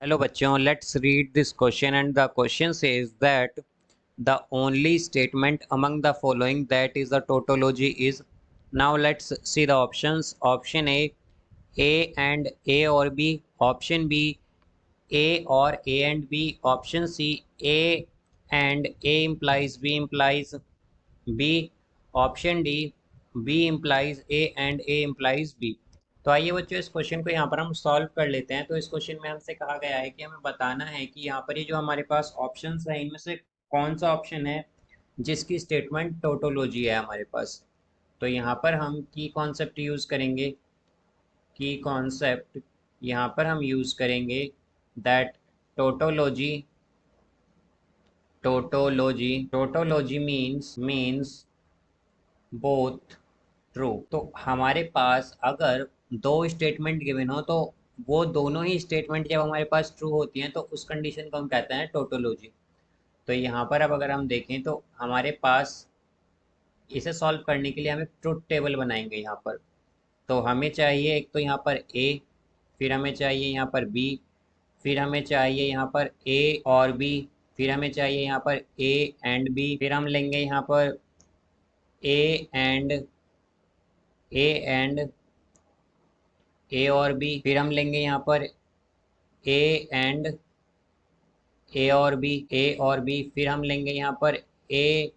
Hello बच्चों, let's read this question and the question says that the only statement among the following that is a tautology is. Now let's see the options. Option A and A or B. Option B, A or A and B. Option C, A and A implies B implies B. Option D, B implies A and A implies B. तो आइए बच्चों इस question को यहाँ पर हम solve कर लेते हैं। तो इस क्वेश्चन में हमसे कहा गया है कि हमें बताना है कि यहाँ पर ये जो हमारे पास ऑप्शंस है इनमें से कौन सा ऑप्शन है जिसकी स्टेटमेंट टोटोलॉजी है हमारे पास। तो यहाँ पर हम की कॉन्सेप्ट यूज़ करेंगे। की कॉन्सेप्ट यहाँ पर हम यूज़ करेंगे that tautology tautology means both true. तो हमारे पास अगर दो स्टेटमेंट गिवन हो तो वो दोनों ही स्टेटमेंट जब हमारे पास ट्रू होती हैं तो उस कंडीशन को हम कहते हैं टोटोलॉजी। तो यहाँ पर अब अगर हम देखें तो हमारे पास इसे सॉल्व करने के लिए हमें ट्रुथ टेबल बनाएंगे यहाँ पर। तो हमें चाहिए एक तो यहाँ पर ए, फिर हमें चाहिए यहाँ पर बी, फिर हमें चाहिए यहाँ पर ए और बी, फिर हमें चाहिए यहाँ पर ए एंड बी, फिर हम लेंगे यहाँ पर ए एंड ए ए और बी, फिर हम लेंगे यहाँ पर ए एंड ए और बी, फिर हम लेंगे यहाँ पर ए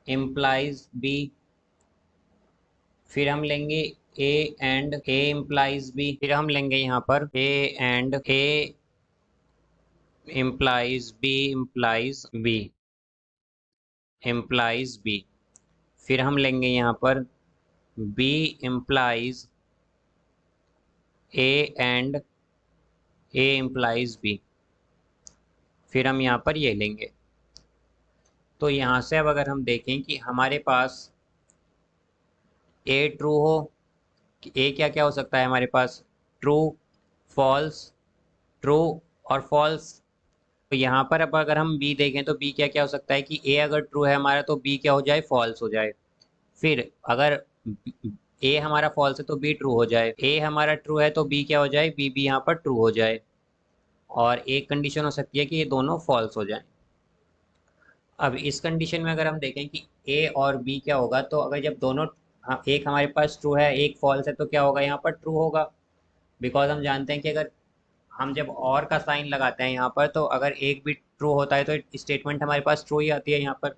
इम्प्लाइज बी, फिर हम लेंगे A and A implies B, फिर हम लेंगे यहाँ पर A and A implies B, फिर हम लेंगे यहाँ पर B implies A and A implies B, फिर हम यहाँ पर ये लेंगे। तो यहाँ से अब अगर हम देखें कि हमारे पास ए ट्रू हो, ए क्या क्या हो सकता है हमारे पास, ट्रू, फॉल्स, ट्रू और फॉल्स। तो यहाँ पर अब अगर हम बी देखें तो बी क्या क्या हो सकता है कि ए अगर ट्रू है हमारा तो बी क्या हो जाए, फॉल्स हो जाए। फिर अगर ए हमारा फॉल्स है तो बी ट्रू हो जाए, ए हमारा ट्रू है तो बी क्या हो जाए, बी भी यहाँ पर ट्रू हो जाए। और एक कंडीशन हो सकती है कि ये दोनों फॉल्स हो जाए। अब इस कंडीशन में अगर हम देखें कि ए और बी क्या होगा, तो अगर जब दोनों एक हमारे पास ट्रू है एक फॉल्स है तो क्या होगा, यहाँ पर ट्रू होगा। बिकॉज हम जानते हैं कि अगर हम जब और का साइन लगाते हैं यहाँ पर तो अगर एक भी ट्रू होता है तो स्टेटमेंट हमारे पास ट्रू ही आती है यहाँ पर।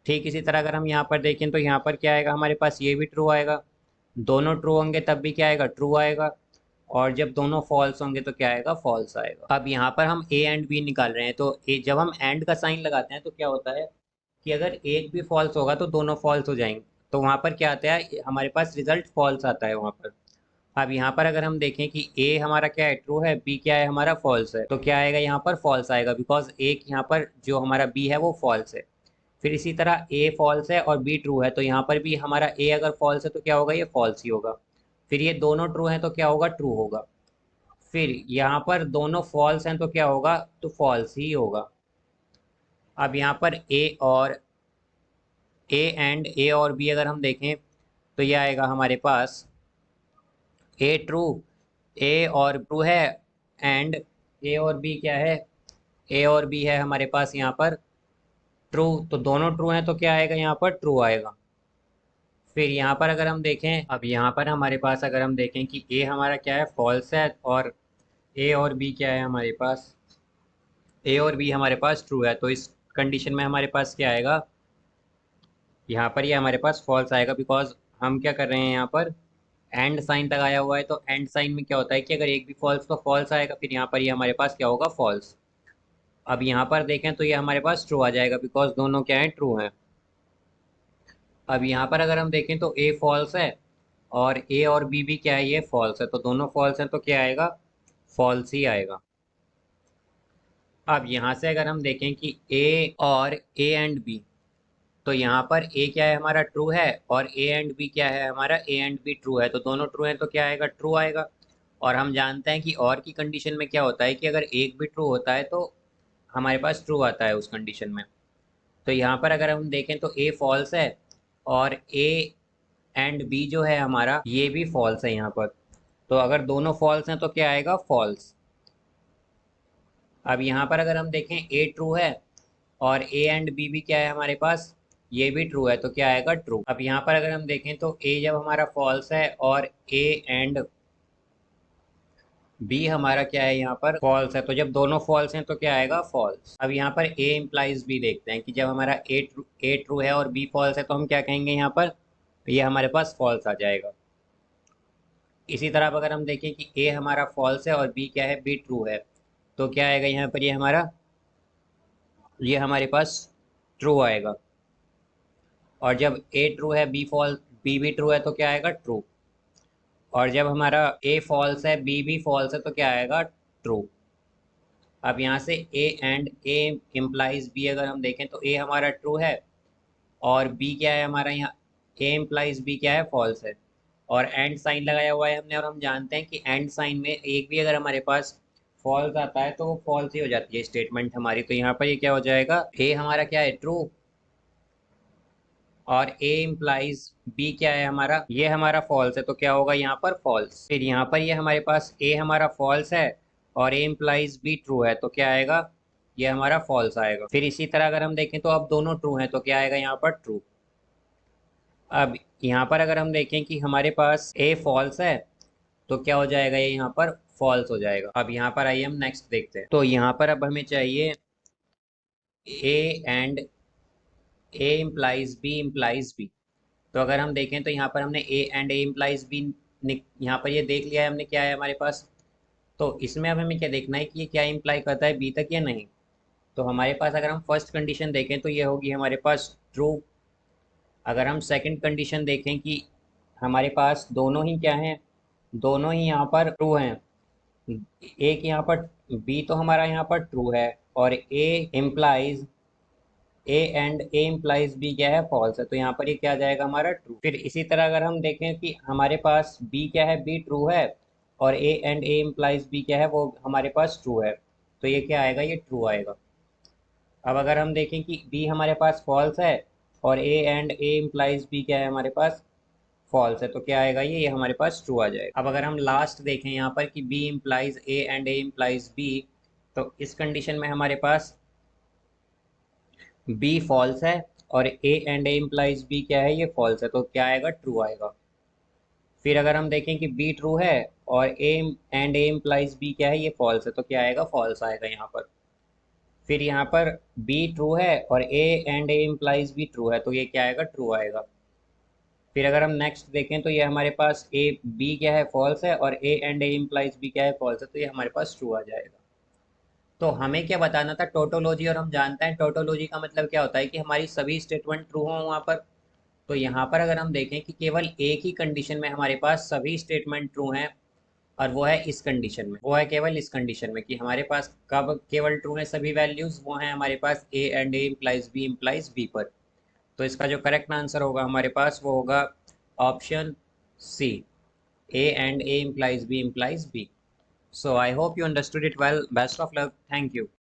ठीक इसी तरह अगर हम यहाँ पर देखें तो यहाँ पर क्या आएगा, हमारे पास ये भी ट्रू आएगा। दोनों ट्रू होंगे तब भी क्या आएगा, ट्रू आएगा। और जब दोनों फॉल्स होंगे तो क्या आएगा, फॉल्स आएगा। अब यहाँ पर हम ए एंड बी निकाल रहे हैं तो जब हम एंड का साइन लगाते हैं तो क्या होता है कि अगर एक भी फॉल्स होगा तो दोनों फॉल्स हो जाएंगे। तो वहाँ पर क्या आता है, हमारे पास रिजल्ट फॉल्स आता है वहाँ पर। अब यहाँ पर अगर हम देखें कि ए हमारा क्या है, ट्रू है, बी क्या है हमारा, फॉल्स है, तो क्या आएगा यहाँ पर, फॉल्स आएगा। बिकॉज एक यहाँ पर जो हमारा बी है वो फॉल्स है। फिर इसी तरह ए फॉल्स है और बी ट्रू है तो यहाँ पर भी हमारा ए अगर फॉल्स है तो क्या होगा, ये फॉल्स ही होगा। फिर ये दोनों ट्रू हैं तो क्या होगा, ट्रू होगा। फिर यहाँ पर दोनों फॉल्स हैं तो क्या होगा, तो फॉल्स ही होगा। अब यहाँ पर ए और बी अगर हम देखें तो ये आएगा हमारे पास ए ट्रू, ए और ट्रू है एंड ए और बी क्या है, ए और बी है हमारे पास यहाँ पर ट्रू। तो दोनों ट्रू हैं तो क्या आएगा, यहाँ पर ट्रू आएगा। फिर यहाँ पर अगर हम देखें, अब यहाँ पर हमारे पास अगर हम देखें कि ए हमारा क्या है, फॉल्स है, और ए और बी क्या है हमारे पास, ए और बी हमारे पास ट्रू है, तो इस कंडीशन में हमारे पास क्या आएगा, यहाँ पर ये हमारे पास फॉल्स आएगा। बिकॉज हम क्या कर रहे हैं, यहाँ पर एंड साइन लगाया हुआ है तो एंड साइन में क्या होता है कि अगर एक भी फॉल्स तो फॉल्स आएगा, फिर यहाँ पर ये हमारे पास क्या होगा, फॉल्स। अब यहाँ पर देखें तो ये हमारे पास ट्रू आ जाएगा बिकॉज दोनों क्या है, ट्रू हैं। अब यहाँ पर अगर हम देखें तो ए फॉल्स है और बी भी क्या है, ये फॉल्स है, तो दोनों फॉल्स हैं तो क्या आएगा, फॉल्स ही आएगा। अब यहाँ से अगर हम देखें कि ए एंड बी, तो यहाँ पर ए क्या है हमारा, ट्रू है, और ए एंड बी क्या है हमारा, ए एंड बी ट्रू है, तो दोनों ट्रू हैं तो क्या आएगा, ट्रू आएगा। और हम जानते हैं कि और की कंडीशन में क्या होता है कि अगर एक भी ट्रू होता है तो हमारे पास ट्रू आता है उस कंडीशन में। तो यहाँ पर अगर हम देखें तो ए फॉल्स है और ए एंड बी जो है हमारा ये भी फॉल्स है यहाँ पर। तो अगर दोनों फॉल्स हैं तो क्या आएगा, फॉल्स। अब यहाँ पर अगर हम देखें ए ट्रू है और ए एंड बी भी क्या है हमारे पास, ये भी ट्रू है, तो क्या आएगा ट्रू। अब यहाँ पर अगर हम देखें तो ए जब हमारा फॉल्स है और ए एंड बी हमारा क्या है यहाँ पर फॉल्स है, तो जब दोनों फॉल्स हैं तो क्या आएगा फॉल्स। अब यहाँ पर ए इम्प्लाइज बी देखते हैं कि जब हमारा ए ट्रू है और बी फॉल्स है तो हम क्या कहेंगे यहाँ पर, तो ये हमारे पास फॉल्स आ जाएगा। इसी तरह अब अगर हम देखें कि ए हमारा फॉल्स है और बी क्या है, बी ट्रू है, तो क्या आएगा यहाँ पर, ये हमारे पास ट्रू आएगा। और जब ए ट्रू है बी भी ट्रू है तो क्या आएगा ट्रू। और जब हमारा ए फॉल्स है बी भी फॉल्स है तो क्या आएगा ट्रू। अब यहाँ से A and A implies B अगर हम देखें तो ए हमारा ट्रू है और बी क्या है हमारा, यहाँ ए इम्प्लाइज बी क्या है फॉल्स है, और एंड साइन लगाया हुआ है हमने, और हम जानते हैं कि एंड साइन में एक भी अगर हमारे पास फॉल्स आता है तो वो फॉल्स ही हो जाती है स्टेटमेंट हमारी। तो यहाँ पर ये क्या हो जाएगा, ए हमारा क्या है ट्रू और ए इम्प्लाइज बी क्या है हमारा, ये हमारा फॉल्स है, तो क्या होगा यहाँ पर फॉल्स। फिर यहाँ पर ये हमारे पास ए हमारा फॉल्स है और ए इम्प्लाइज बी ट्रू है, तो क्या आएगा, ये हमारा फॉल्स आएगा। फिर इसी तरह अगर हम देखें तो अब दोनों ट्रू हैं तो क्या आएगा यहाँ पर ट्रू। अब यहाँ पर अगर हम देखें कि हमारे पास ए फॉल्स है तो क्या हो जाएगा, ये यहाँ पर फॉल्स हो जाएगा। अब यहाँ पर आइए हम नेक्स्ट देखते हैं। तो यहाँ पर अब हमें चाहिए A and A implies B implies B. तो अगर हम देखें तो यहाँ पर हमने A and A implies B यहाँ पर ये देख लिया है हमने क्या है हमारे पास। तो इसमें अब हमें क्या देखना है कि ये क्या इम्प्लाई करता है बी तक या नहीं। तो हमारे पास अगर हम फर्स्ट कंडीशन देखें तो ये होगी हमारे पास ट्रू। अगर हम सेकंड कंडीशन देखें कि हमारे पास दोनों ही क्या हैं, दोनों ही यहाँ पर ट्रू हैं, एक यहाँ पर बी तो हमारा यहाँ पर ट्रू है और A and A implies B क्या है फॉल्स है, तो यहाँ पर ये क्या आ जाएगा हमारा ट्रू। फिर इसी तरह अगर हम देखें कि हमारे पास बी क्या है, बी ट्रू है और A and A implies B क्या है, वो हमारे पास ट्रू है, तो ये क्या आएगा, ये ट्रू आएगा। अब अगर हम देखें कि बी हमारे पास फॉल्स है और A and A implies B क्या है हमारे पास फॉल्स है, तो क्या आएगा, ये हमारे पास ट्रू आ जाएगा। अब अगर हम लास्ट देखें यहाँ पर कि B implies A and A implies B, तो इस कंडीशन में हमारे पास बी फॉल्स है और A and A implies B क्या है, ये फॉल्स है, तो क्या आएगा ट्रू आएगा। फिर अगर हम देखें कि बी ट्रू है और A and A implies B क्या है, ये फॉल्स है, तो क्या आएगा फॉल्स आएगा यहाँ पर। फिर यहाँ पर बी ट्रू है और A and A implies B true है, तो ये क्या आएगा ट्रू आएगा। फिर अगर हम नेक्स्ट देखें तो ये हमारे पास ए बी क्या है फॉल्स है और A and A implies B क्या है फॉल्स है, तो ये हमारे पास ट्रू आ जाएगा। तो हमें क्या बताना था, टोटोलॉजी, और हम जानते हैं टोटोलॉजी का मतलब क्या होता है कि हमारी सभी स्टेटमेंट ट्रू हों वहाँ पर। तो यहाँ पर अगर हम देखें कि केवल एक ही कंडीशन में हमारे पास सभी स्टेटमेंट ट्रू हैं, और वो है इस कंडीशन में, वो है केवल इस कंडीशन में कि हमारे पास कब केवल ट्रू है सभी वैल्यूज़, वो हैं हमारे पास A and A implies B पर। तो इसका जो करेक्ट आंसर होगा हमारे पास वो होगा option C, A and A implies B implies B. So I hope you understood it well. Best of luck. Thank you.